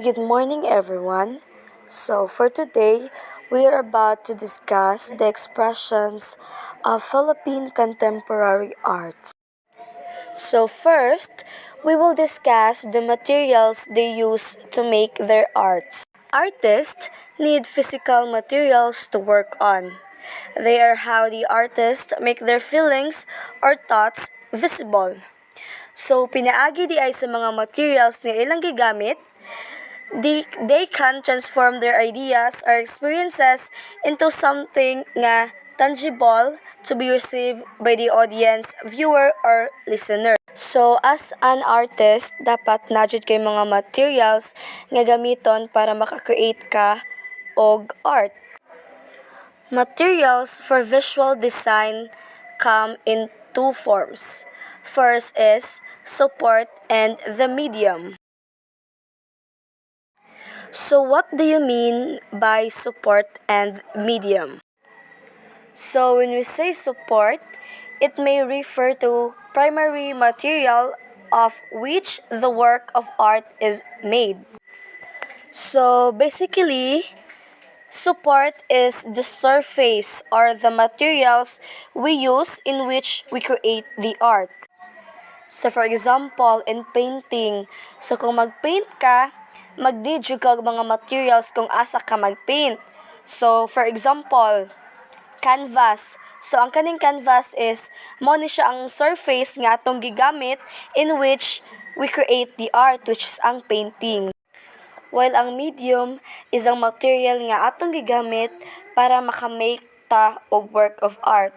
Good morning, everyone. So, for today, we are about to discuss the expressions of Philippine contemporary arts. So, first, we will discuss the materials they use to make their arts. Artists need physical materials to work on. They are how the artists make their feelings or thoughts visible. So, pinaagi di ay sa mga materials na ilang gigamit, they can transform their ideas or experiences into something nga tangible to be received by the audience, viewer, or listener. So, as an artist, dapat najud kay mga materials nga gamiton para maka-create ka og art. Materials for visual design come in two forms. First is support and the medium. So what do you mean by support and medium? So when we say support, it may refer to primary material of which the work of art is made. So basically, support is the surface or the materials we use in which we create the art. So for example, in painting, so kung mag-paint ka, mag-need jud kag mga materials kung asa ka mag-paint. So for example, canvas. So ang kaning canvas is mo ni siya ang surface nga atong gigamit in which we create the art, which is ang painting. While ang medium is ang material nga atong gigamit para makamake ta og work of art.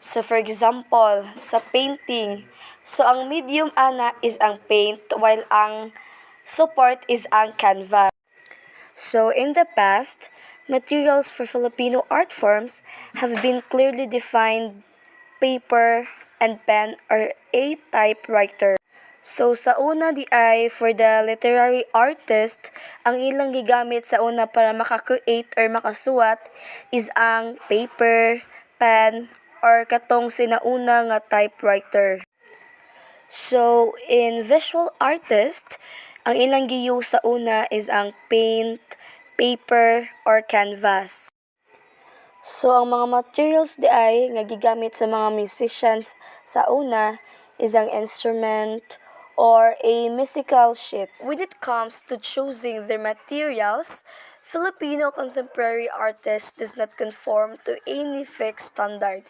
So for example, sa painting, so ang medium ana is ang paint while ang support is ang canvas. So in the past, materials for Filipino art forms have been clearly defined: paper and pen or a typewriter. So sa una di ay for the literary artist, ang ilang gigamit sa una para maka-create or makasuwat is ang paper, pen, or katong sinauna nga typewriter. So in visual artist, ang ilang gi-use sa una is ang paint, paper, or canvas. So ang mga materials di ay nga gigamit sa mga musicians sa una is ang instrument or a musical sheet. When it comes to choosing their materials, Filipino contemporary artists does not conform to any fixed standard.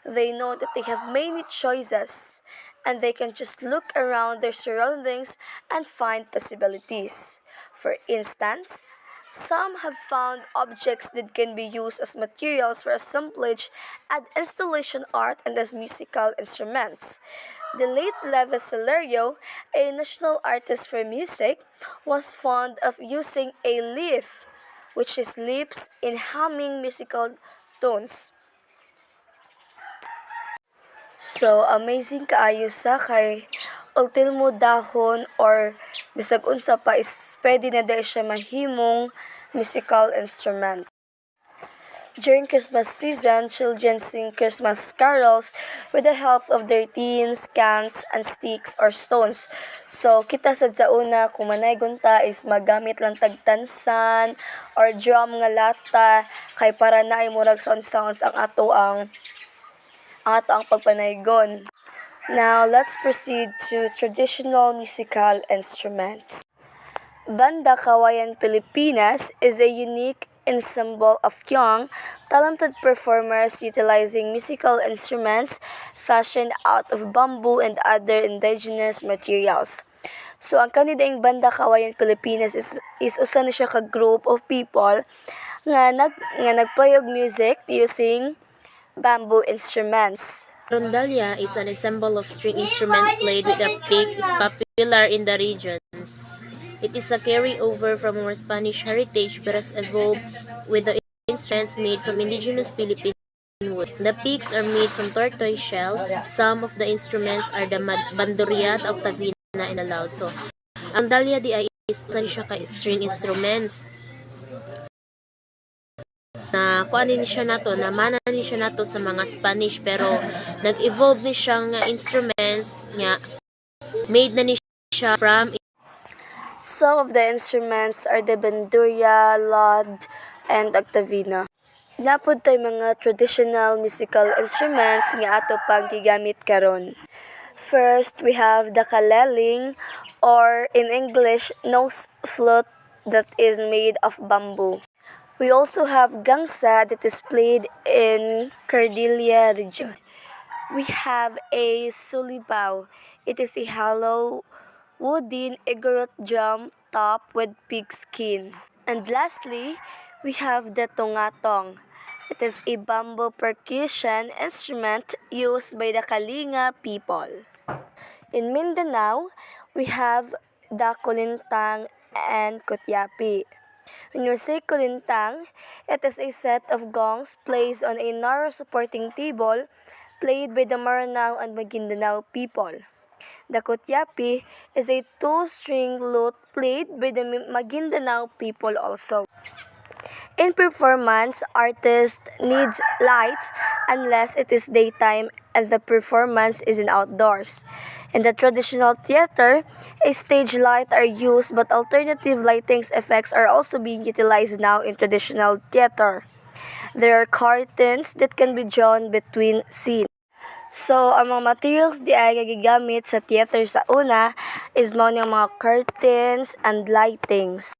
They know that they have many choices and they can just look around their surroundings and find possibilities. For instance, some have found objects that can be used as materials for assemblage and installation art and as musical instruments. The late Levi Celerio, a national artist for music, was fond of using a leaf, which is lips in humming musical tones. So, amazing kaayo sa kay ultil mo dahon or bisag unsa pa is pwede na dahil siya mahimong musical instrument. During Christmas season, children sing Christmas carols with the help of their tins, cans, and sticks or stones. So, kita sad sa una, kung manaygon ta is magamit lang tagtansan or drum nga lata kay para naay murag sounds ang ato ang pagpanaygon. Now, let's proceed to traditional musical instruments. Banda Kawayan Pilipinas is a unique ensemble of young, talented performers utilizing musical instruments fashioned out of bamboo and other indigenous materials. So, ang kanidaing Banda Kawayan Pilipinas is usa na siya ka group of people nga nagplay og music using bamboo instruments. Rondalia is an ensemble of string instruments played with a pick is popular in the regions. It is a carryover from our Spanish heritage but has evolved with the instruments made from indigenous Philippine wood. The picks are made from tortoise shell. Some of the instruments are the bandurria, the octavina, and the laud. So, ang Rondalia di ay isa siya ka string instruments na kuanin siya nato, namana ni siya nato sa mga Spanish pero nag-evolve ni siya nga instruments nga made na ni siya from. Some of the instruments are the bandurria, laud, and octavina. Napod tay mga traditional musical instruments nga ato pang gigamit karon. First, we have the kaleling, or in English, nose flute that is made of bamboo. We also have gangsa that is played in Cordillera region. We have a sulibao. It is a hollow wooden igorot drum top with pig skin. And lastly, we have the tungatong. It is a bamboo percussion instrument used by the Kalinga people. In Mindanao, we have the kulintang and kutyapi. When you say kulintang, it is a set of gongs placed on a narrow supporting table played by the Maranao and Maguindanao people. The kutyapi is a two-string lute played by the Maguindanao people also. In performance, artist needs lights unless it is daytime and the performance is in outdoors. In the traditional theater, a stage light are used but alternative lighting effects are also being utilized now in traditional theater. There are curtains that can be drawn between scenes. So, ang mga materials di ay gagamit sa theater sa una is mga curtains and lightings.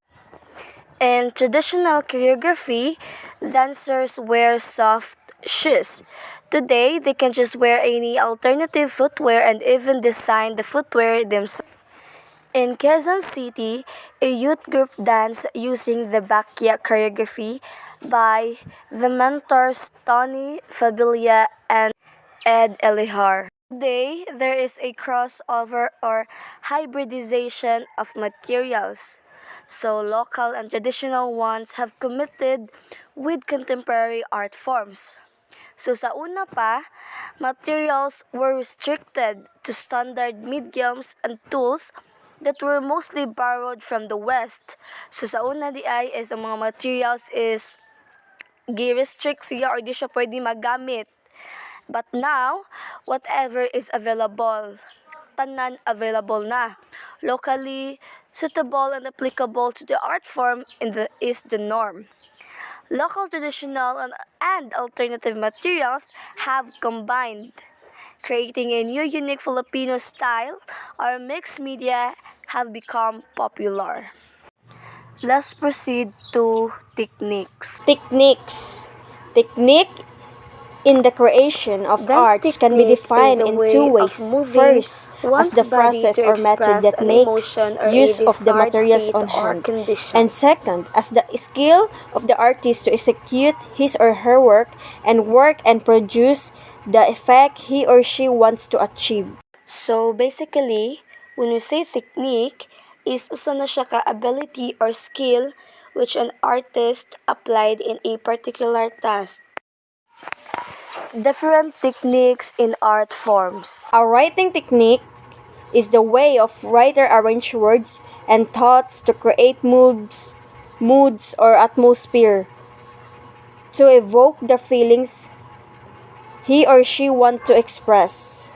In traditional choreography, dancers wear soft shoes. Today, they can just wear any alternative footwear and even design the footwear themselves. In Quezon City, a youth group danced using the Bakya choreography by the mentors Tony Fabilia and Ed Elihar. Today, there is a crossover or hybridization of materials. So local and traditional ones have committed with contemporary art forms. So sa una pa, materials were restricted to standard mediums and tools that were mostly borrowed from the West. So sa una di ay is ang mga materials is gi-restrict siya or di siya pwede magamit. But now, whatever is available, tanan available na. Locally, suitable and applicable to the art form is the norm. Local traditional and alternative materials have combined, creating a new unique Filipino style. Our mixed media have become popular. Let's proceed to techniques. Technique in the creation of Dance arts can be technique defined is a in way two of ways. moving First, as one's the body process to or method express that an makes emotion or use a of the desired materials state on or hand. condition. And second, as the skill of the artist to execute his or her work and produce the effect he or she wants to achieve. So basically, when we say technique, is usa na siya ka ability or skill which an artist applied in a particular task. Different techniques in art forms. A writing technique is the way of writer arrange words and thoughts to create moods or atmosphere to evoke the feelings he or she want to express.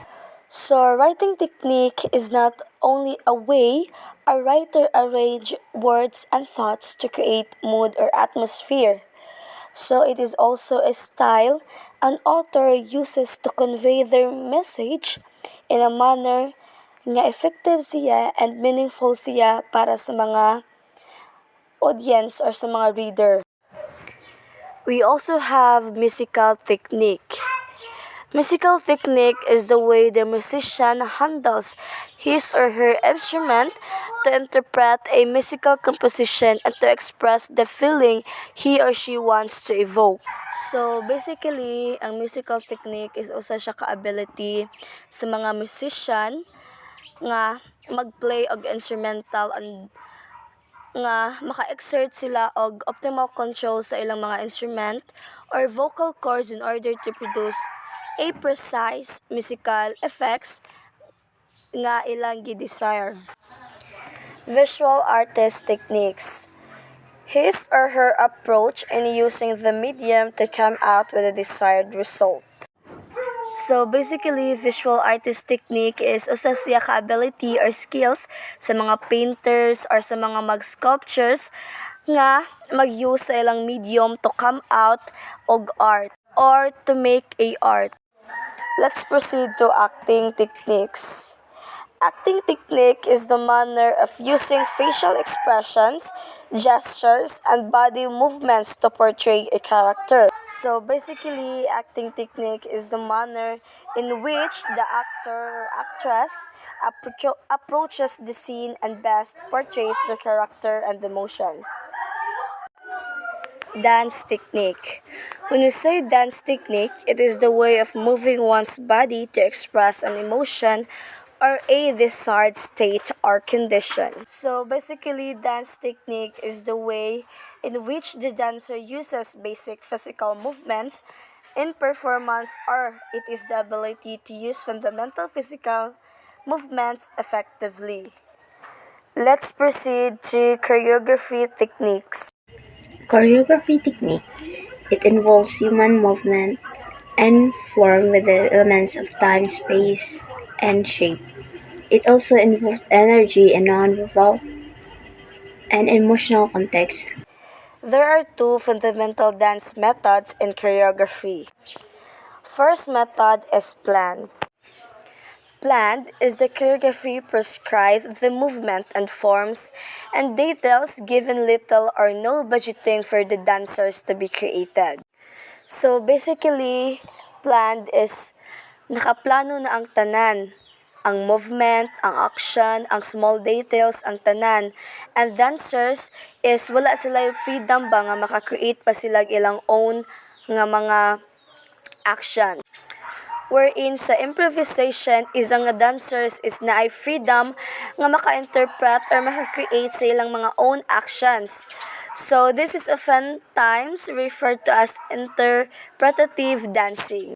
So writing technique is not only a way a writer arrange words and thoughts to create mood or atmosphere. So it is also a style an author uses to convey their message in a manner nga effective siya and meaningful siya para sa mga audience or sa mga reader. We also have musical technique. Musical technique is the way the musician handles his or her instrument to interpret a musical composition and to express the feeling he or she wants to evoke. So basically, ang musical technique is usa siya ka ability sa mga musician nga magplay og instrumental and nga maka-exert sila og optimal control sa ilang mga instrument or vocal cords in order to produce a precise musical effects nga ilang gi-desire. Visual artist techniques. His or her approach in using the medium to come out with a desired result. So basically, visual artist technique is usa siya ka ability or skills sa mga painters or sa mga mag-sculptures nga mag-use sa ilang medium to come out og art or to make a art. Let's proceed to acting techniques. Acting technique is the manner of using facial expressions, gestures, and body movements to portray a character. So basically, acting technique is the manner in which the actor or actress approaches the scene and best portrays the character and emotions. Dance technique. When we say dance technique, it is the way of moving one's body to express an emotion or a desired state or condition. So basically, dance technique is the way in which the dancer uses basic physical movements in performance, or it is the ability to use fundamental physical movements effectively. Let's proceed to choreography techniques. Choreography technique. It involves human movement and form with the elements of time, space, and shape. It also involves energy and non-verbal and emotional context. There are two fundamental dance methods in choreography. First method is planned. Planned is the choreography prescribed the movement and forms and details given little or no budgeting for the dancers to be created. So basically, planned is nakaplano na ang tanan. Ang movement, ang action, ang small details, ang tanan. And dancers is wala sila freedom ba nga maka-create pa sila ilang own nga mga action. Wherein sa improvisation is ang dancers is na ay freedom nga maka-interpret or maka-create sa ilang mga own actions. So this is often times referred to as interpretative dancing.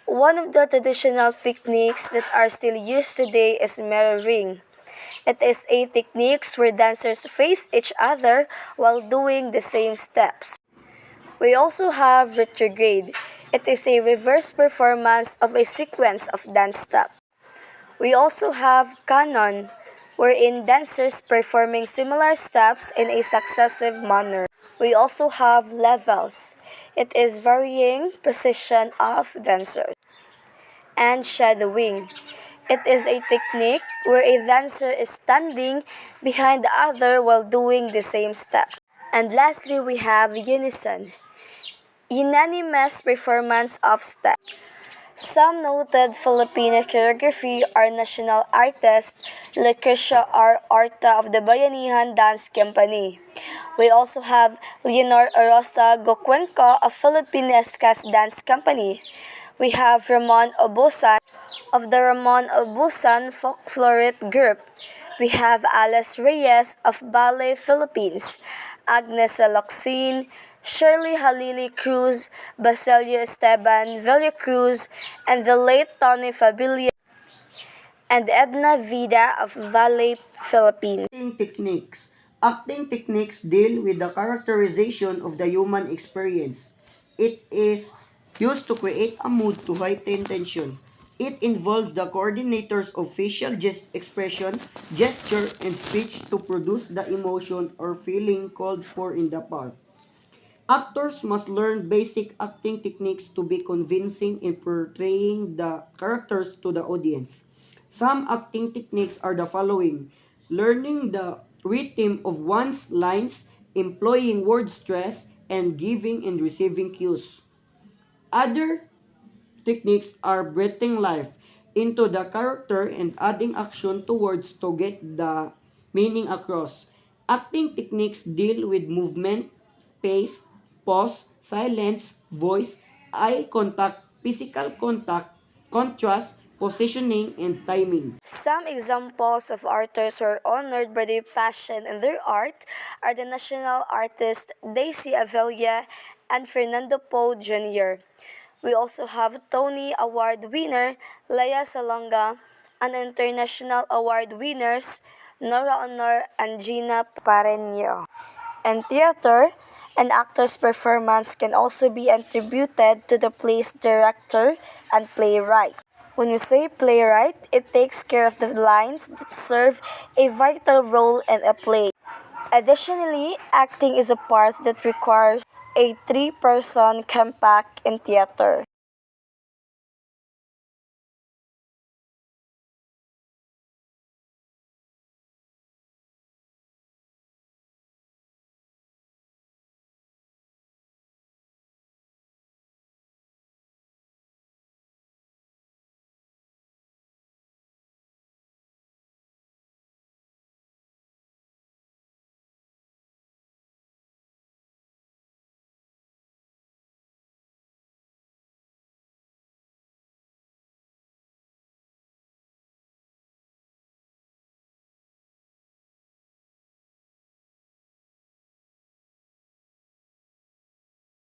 One of the traditional techniques that are still used today is mirroring. It is a technique where dancers face each other while doing the same steps. We also have retrograde. It is a reverse performance of a sequence of dance steps. We also have canon, wherein dancers performing similar steps in a successive manner. We also have levels. It is varying precision of dancers. And shadowing. It is a technique where a dancer is standing behind the other while doing the same step. And lastly, we have unison. Unanimous performance of steps. Some noted Filipino choreography are national artist Lucrecia R. Orta of the Bayanihan Dance Company. We also have Leonor Orosa Gocuenco of Filipinescas Dance Company. We have Ramon Obusan of the Ramon Obusan Folkloric Group. We have Alice Reyes of Ballet Philippines, Agnes Aloxin, Shirley Halili Cruz, Basilio Esteban Villacruz, and the late Tony Fabilia, and Edna Vida of Ballet Philippines. Acting techniques. Acting techniques deal with the characterization of the human experience. It is used to create a mood to heighten tension. It involves the coordinators of facial expression, gesture, and speech to produce the emotion or feeling called for in the part. Actors must learn basic acting techniques to be convincing in portraying the characters to the audience. Some acting techniques are the following: learning the rhythm of one's lines, employing word stress, and giving and receiving cues. Other techniques are breathing life into the character and adding action to words to get the meaning across. Acting techniques deal with movement, pace, pause, silence, voice, eye contact, physical contact, contrast, positioning, and timing. Some examples of artists who are honored by their passion and their art are the national artist Daisy Avella and Fernando Poe Jr. We also have Tony Award winner Lea Salonga and international award winners Nora Honor and Gina Pareño. And theater, an actor's performance can also be attributed to the play's director and playwright. When we say playwright, it takes care of the lines that serve a vital role in a play. Additionally, acting is a part that requires a three-person compact in theater.